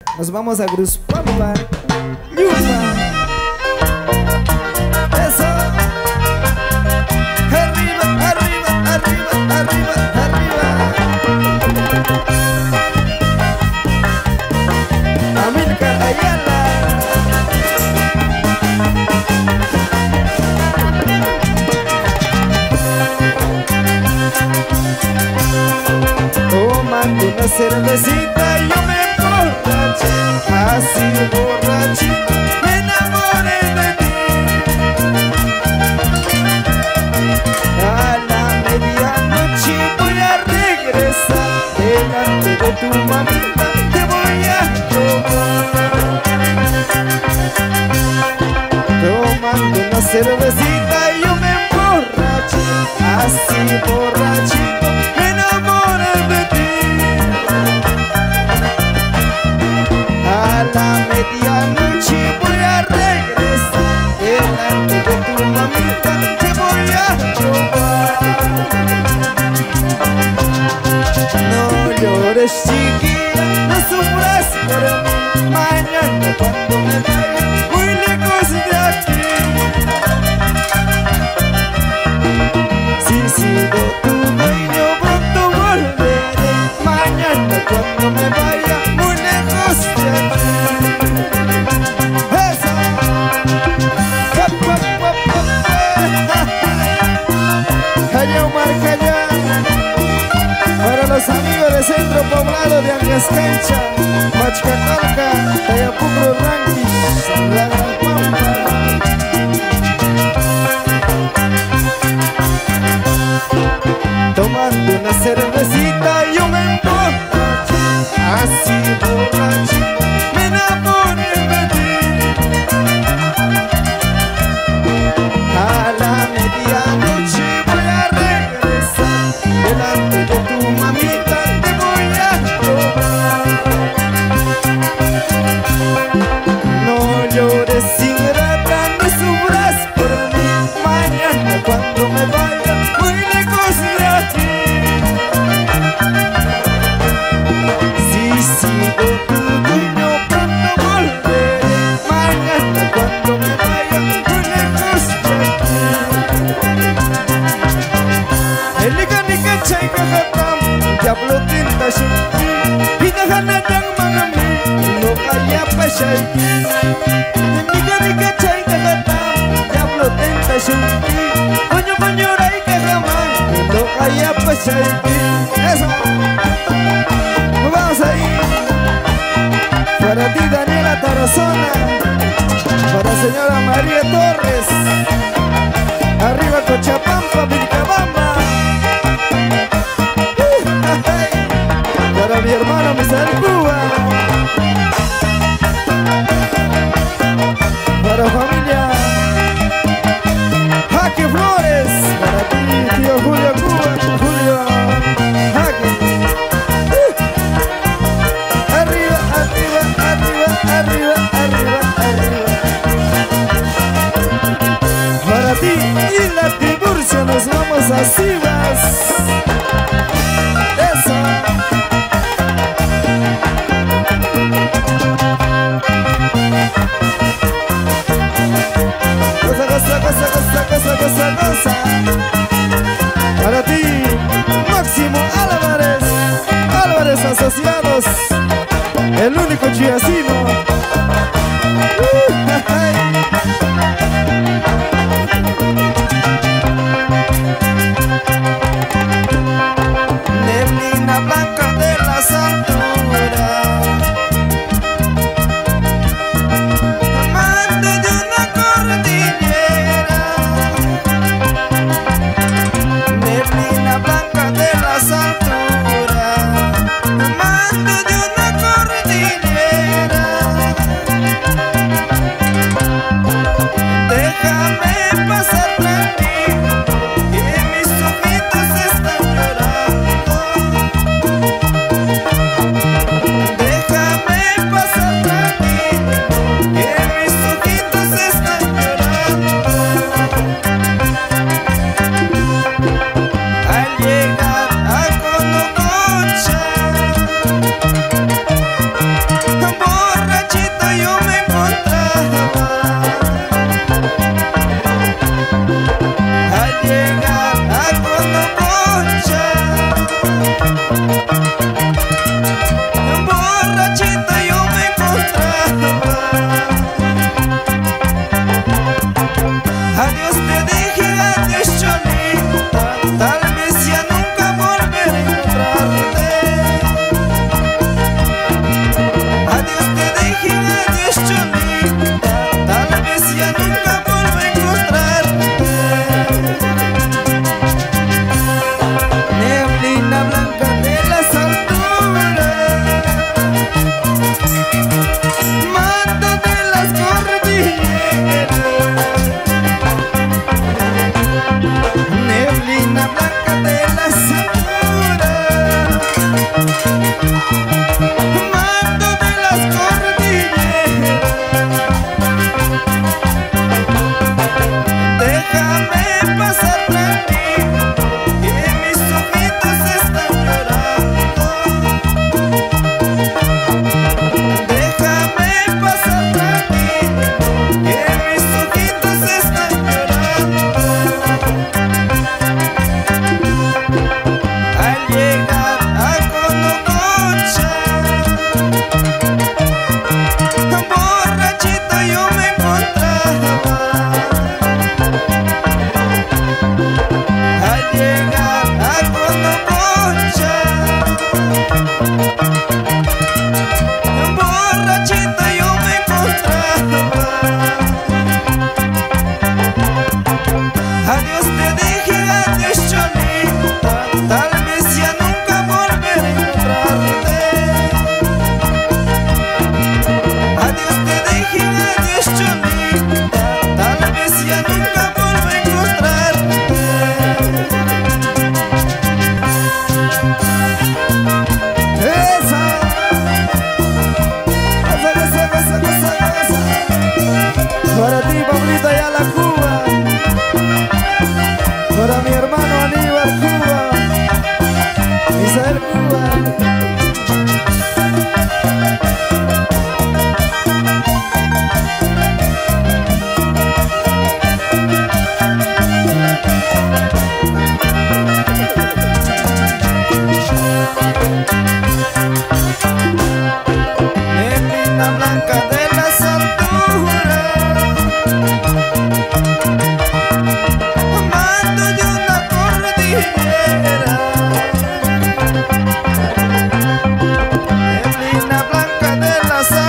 Nos vamos a Gruspampa, Yupa. Eso. Arriba, arriba, arriba, arriba, arriba. Amílcar Ayala. Tomando una cervecita yo me emborraché, así borrachito me enamoré de ti. A la medianoche voy a regresar, delante de tu mamita te voy a tomar. Tomando una cervecita yo me emborraché, así borrachito me enamoré de ti. A la medianoche voy a regresar, delante de tu mamita te voy a robar. No llores, chiquilla, no sufras por mí. Mañana cuando me vaya muy lejos de aquí, si sigo tu dueño pronto volveré. Mañana cuando me vaya muy lejos de aquí. Eso. Calla, Omar, calla. Para los amigos del centro poblado de Angascancha, Machcatalca, Tayapucro, Ranquis, La Gran Pampa. Tomando una cervecita yo me emborraché, así borrachito me enamoré de ti. A la medianoche voy a regresar, delante de tu mamita te voy a robar. No llores, ingrata, no sufras por mí. Mañana cuando me vaya muy lejos de aquí, si sigo tu dueño pronto volveré. Mañana cuando me vaya muy lejos de aquí. El nika nika chay kahatam, diablo tinta shunki, pinahana dang mangami, no kaya pa shayki. El nika nika chay kahatam, diablo tinta shunki, coño coño ray kahaman, no kaya pa shayki. Eso. Vamos ahí. Para ti Daniela Tarazona, para señora María Torres, arriba Cochabamba, Vilcabamba. Para mi hermano Misael Cuba, para familia Jaque Flores, para ti tío Julio Cuba, Julio Jaque. Arriba, arriba, arriba, arriba, arriba, arriba. Para ti y la Tiburcio nos vamos a Sivas. Eso. Cosa, cosa, cosa, cosa, cosa, cosa, cosa. Para ti, Máximo Álvarez, Álvarez Asociados, el único chiasino. Neblina blanca de las alturas, amante de una cordillera. Neblina blanca de las alturas, amante de una cordillera.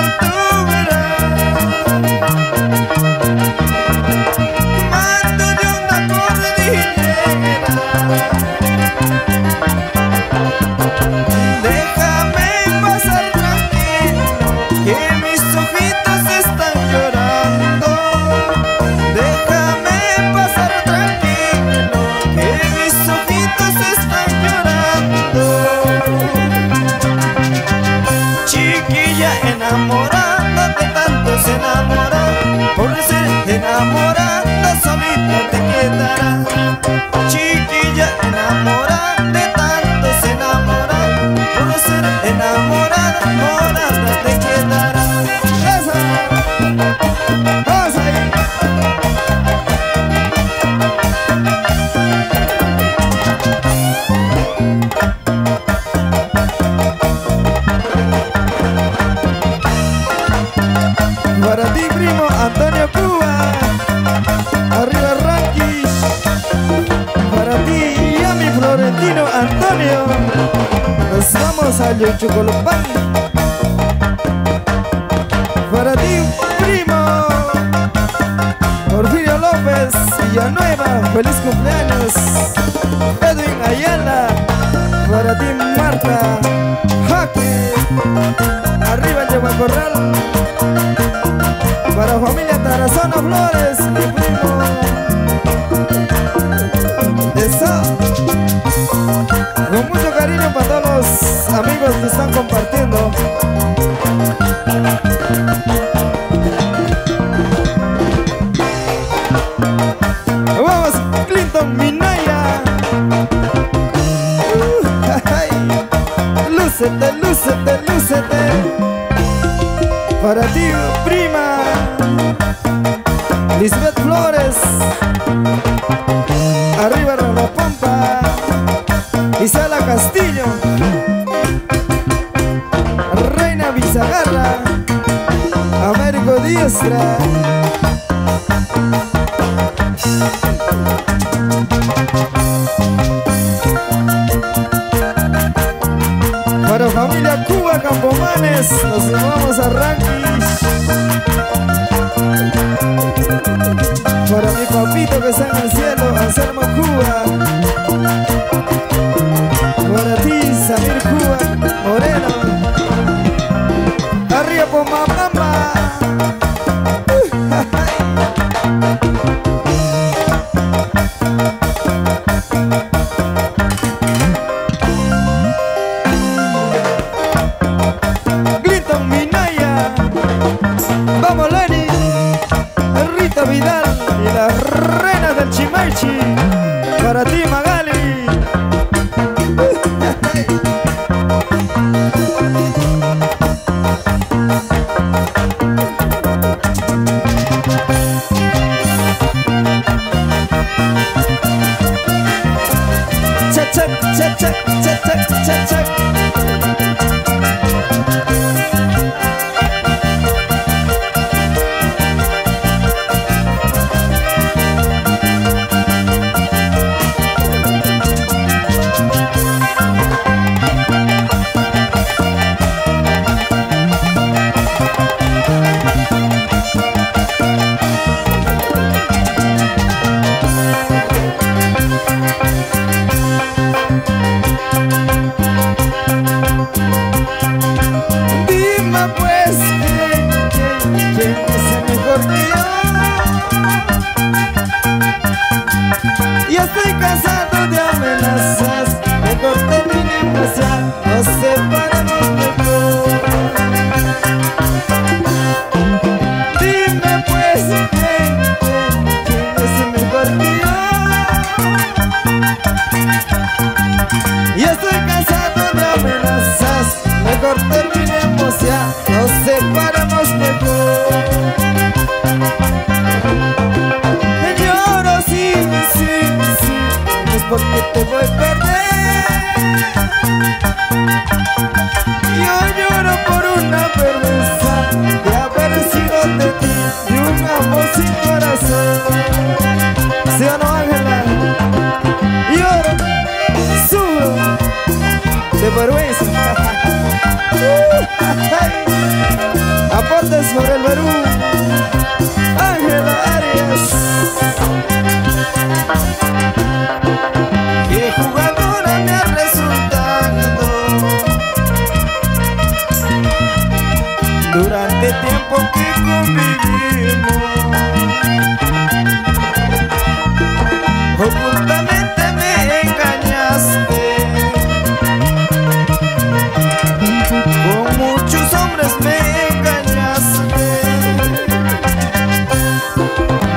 aventura. Mando de una cordillera. Déjame pasar tranquilo, que mis ojitos están llorando. Déjame pasar tranquilo, que mis ojitos están llorando. Chiquilla enamorada, de tanto se enamora, por ser enamorada solita te quedarás. Chiquilla enamorada, de tanto se enamora, por ser enamorada, morada te quedarás. ¡Esa! ¡Esa ahí! Para ti, primo Antonio Cuba, arriba Ranquis. Para ti y a mi Florentino Antonio, nos vamos a Yochucolopán. Para ti, primo Porfirio López Villanueva, feliz cumpleaños. Edwin Ayala, para ti Marta Jaque, arriba el Yehuacorral. Para familia Tarazona Flores, mi primo. Eso. Con mucho cariño para todos los amigos que están compartiendo. Vamos, Clinton Minaya. Lúcete, lúcete, lúcete. Para ti, prima Lisbeth Flores, arriba La Pampa. Isela Castillo, Reina Bizagarra, Américo Diestra. Para familia Cuba Campomanes, nos vamos a Ranquis. Para mi papito que está en el cielo, Anselmo Cuba. Para ti, Samir Cuba Moreno. Arriba Pomamamba. Clinton Minaya. Vamos Lenny, Rita Vidal y la reina del Chimachi. Para ti Magali. Check, check, check, check, check, check, check, check. Ya estoy cansado de amenazas, mejor terminemos ya, nos separamos mejor. Dime pues, ¿quién es mejor que yo? Ya estoy cansado de amenazas, mejor terminemos ya, nos separamos mejor. Lloro, sí, sí, sí, no es porque te voy a perder. Yo lloro por una vergüenza de haber sido de ti, de un amor sin corazón. ¿Sí o no, Ángela? Lloro, sufro de vergüenza. aportes por el Perú, Ángela Arias. Qué jugadora me ha resultado durante el tiempo que convivimos. Ocultamente me engañaste, con muchos hombres me engañaste.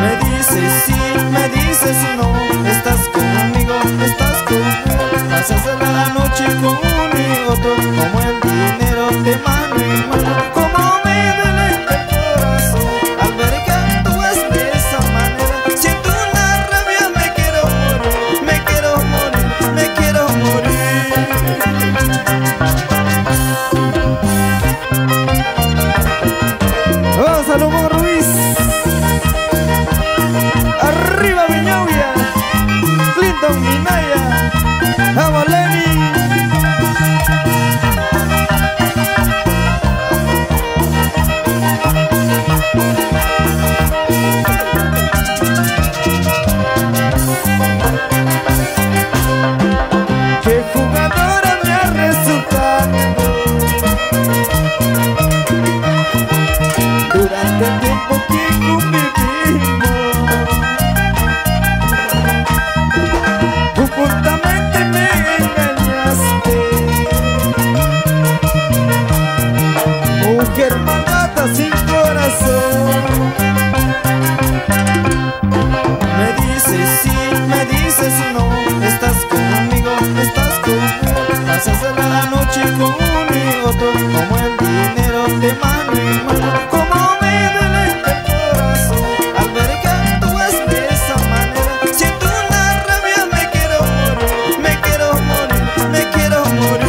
Me dices sí, me dices no, estás conmigo, estás conmigo. Pasas la noche con uno y otro, como el dinero de mano en mano. Como me duele el corazón al ver que actúas de esa manera. Siento una rabia, me quiero morir, me quiero morir, me quiero morir. Oh, Salomón Ruiz, arriba Viñauya, Clinton Minaya, vamos Lenny. Qué jugadora me ha resultado durante el tiempo que convivimos. Ocultamente me engañaste, mujer malvada sin corazón. Me dices sí, me dices no, estás conmigo, estás conmigo. Pasas la noche con uno y otro, como el dinero de mano en mano. Como me duele el corazón al ver que actúas de esa manera. Siento una rabia, me quiero morir, me quiero morir, me quiero morir.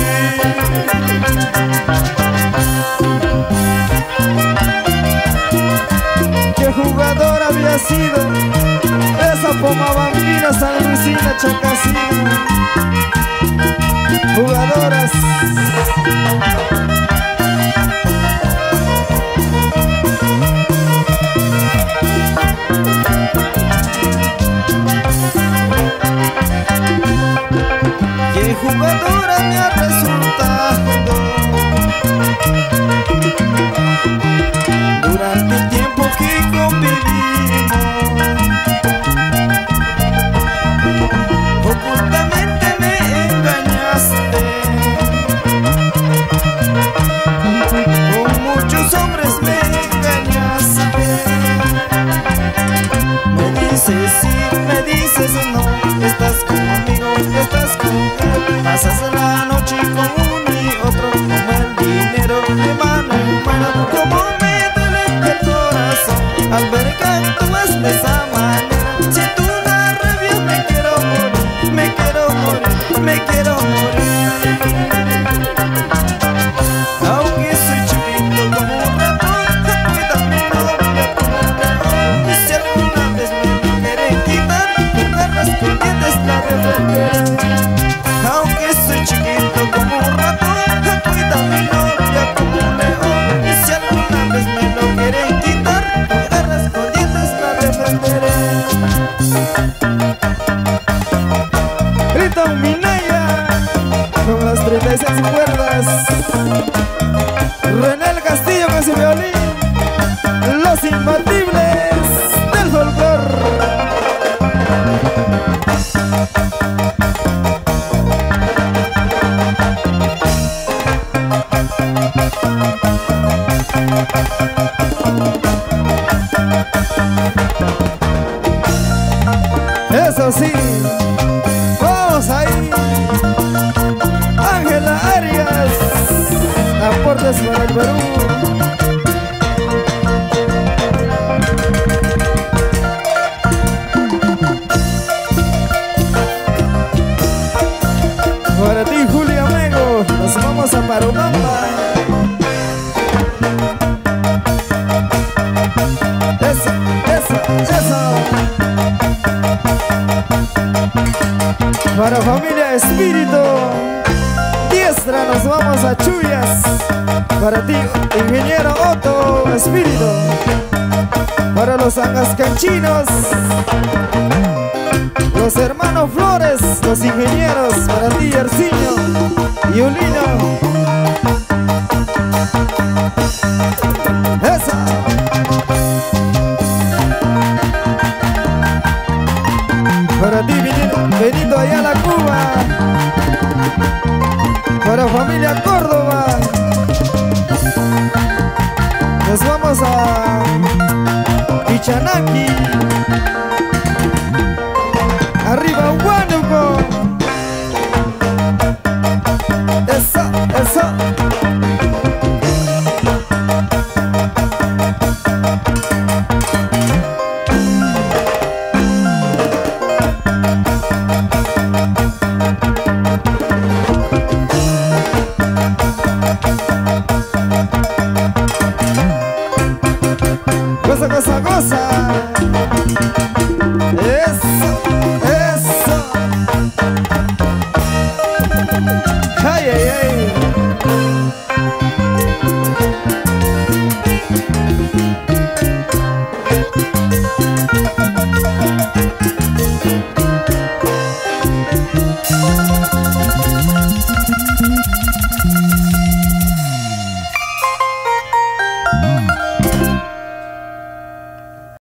Qué jugadora había sido esa Pomabambina, San Luisina, Chacacina. Jugadoras. Qué jugadora me ha resultado durante el tiempo que convivimos. Ocultamente me engañaste, con muchos hombres me engañaste. Me dices sí, me dices no, estás conmigo, estás conmigo. Pasas la noche con uno y otro, como el dinero de mano en mano. Como me duele el corazón al ver que actúas de esa manera. Siento una rabia, me quiero morir, me quiero morir, me quiero morir. Aunque soy chiquito como un ratón, cuida mi novia como un león. Y si alguna vez me lo quieren quitar, con garras con dientes la defenderé. Aunque soy chiquito como un ratón, cuida mi novia como un león. Y si alguna vez me lo quieren quitar, con garras con dientes la defenderé. Clinton Minaya con las 36 cuerdas, René el Castillo con su violín, los imbatibles del folclore. Eso sí, vamos ahí. Ángela Arias, aportes para el Perú. Para ti, Julio Amigo, nos vamos a Parumamba. Eso. Para familia Espíritu Diestra nos vamos a Chuyas. Para ti, ingeniero Otto Espíritu. Para los angascanchinos, los hermanos Flores, los ingenieros. Para ti, Erciño y Ulino. ¡Esa! Para ti, Benito Ayala, Cuba. Para familia Córdoba. Nos vamos a Pichanaki. Arriba Huánuco. Eso, eso. Goza, goza, goza.